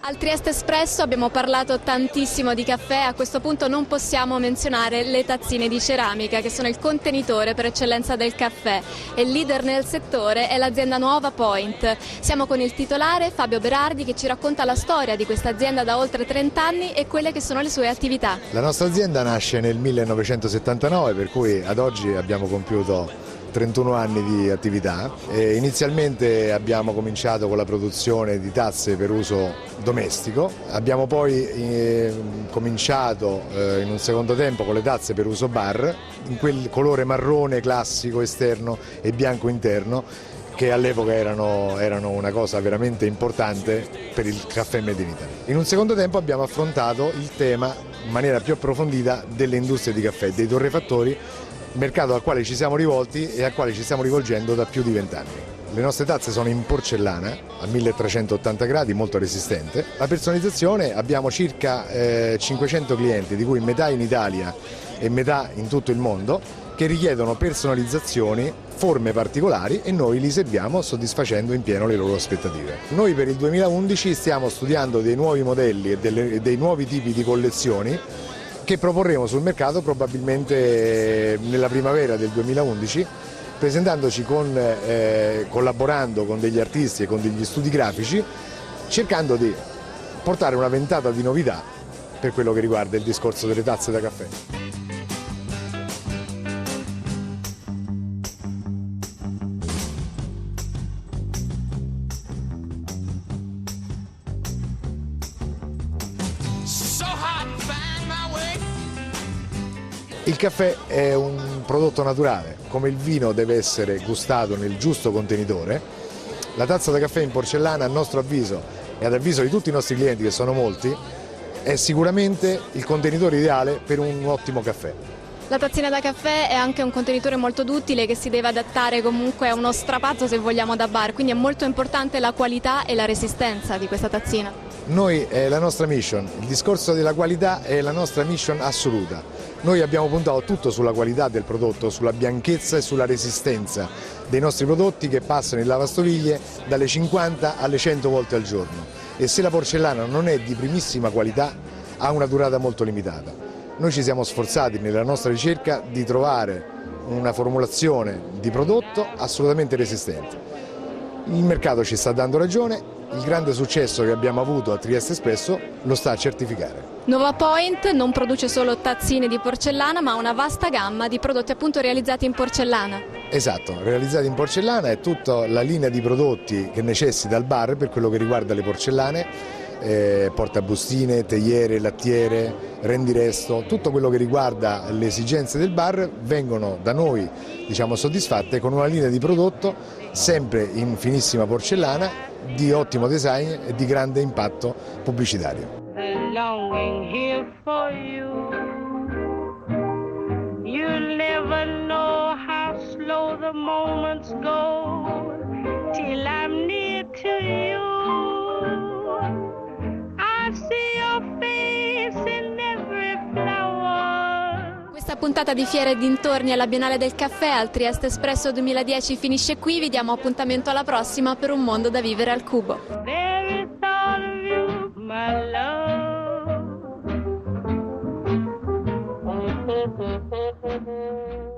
Al Trieste Espresso abbiamo parlato tantissimo di caffè, a questo punto non possiamo menzionare le tazzine di ceramica che sono il contenitore per eccellenza del caffè e il leader nel settore è l'azienda Nuova Point. Siamo con il titolare Fabio Berardi che ci racconta la storia di questa azienda da oltre 30 anni e quelle che sono le sue attività. La nostra azienda nasce nel 1979, per cui ad oggi abbiamo compiuto 31 anni di attività. Inizialmente abbiamo cominciato con la produzione di tazze per uso domestico, abbiamo poi cominciato in un secondo tempo con le tazze per uso bar, in quel colore marrone classico esterno e bianco interno che all'epoca erano una cosa veramente importante per il caffè made in Italy. In un secondo tempo abbiamo affrontato il tema in maniera più approfondita delle industrie di caffè, dei torrefattori, mercato al quale ci siamo rivolti e al quale ci stiamo rivolgendo da più di 20 anni. Le nostre tazze sono in porcellana a 1380 gradi, molto resistente. La personalizzazione, abbiamo circa 500 clienti, di cui metà in Italia e metà in tutto il mondo, che richiedono personalizzazioni, forme particolari e noi li serviamo soddisfacendo in pieno le loro aspettative. Noi per il 2011 stiamo studiando dei nuovi modelli e dei nuovi tipi di collezioni che proporremo sul mercato probabilmente nella primavera del 2011, presentandoci collaborando con degli artisti e con degli studi grafici, cercando di portare una ventata di novità per quello che riguarda il discorso delle tazze da caffè. Il caffè è un prodotto naturale, come il vino deve essere gustato nel giusto contenitore. La tazza da caffè in porcellana, a nostro avviso e ad avviso di tutti i nostri clienti, che sono molti, è sicuramente il contenitore ideale per un ottimo caffè. La tazzina da caffè è anche un contenitore molto duttile che si deve adattare comunque a uno strapazzo, se vogliamo, da bar, quindi è molto importante la qualità e la resistenza di questa tazzina. Noi è la nostra mission, il discorso della qualità è la nostra mission assoluta. Noi abbiamo puntato tutto sulla qualità del prodotto, sulla bianchezza e sulla resistenza dei nostri prodotti che passano in lavastoviglie dalle 50 alle 100 volte al giorno. E se la porcellana non è di primissima qualità, ha una durata molto limitata. Noi ci siamo sforzati nella nostra ricerca di trovare una formulazione di prodotto assolutamente resistente. Il mercato ci sta dando ragione, il grande successo che abbiamo avuto a Trieste Espresso lo sta a certificare. Nuova Point non produce solo tazzine di porcellana, ma una vasta gamma di prodotti appunto realizzati in porcellana. Esatto, realizzati in porcellana è tutta la linea di prodotti che necessita il bar per quello che riguarda le porcellane. Portabustine, teiere, lattiere, rendiresto, tutto quello che riguarda le esigenze del bar vengono da noi, diciamo, soddisfatte con una linea di prodotto sempre in finissima porcellana, di ottimo design e di grande impatto pubblicitario. Questa puntata di Fiere e dintorni alla Biennale del Caffè al Trieste Espresso 2010 finisce qui, vi diamo appuntamento alla prossima per un mondo da vivere al cubo. Love.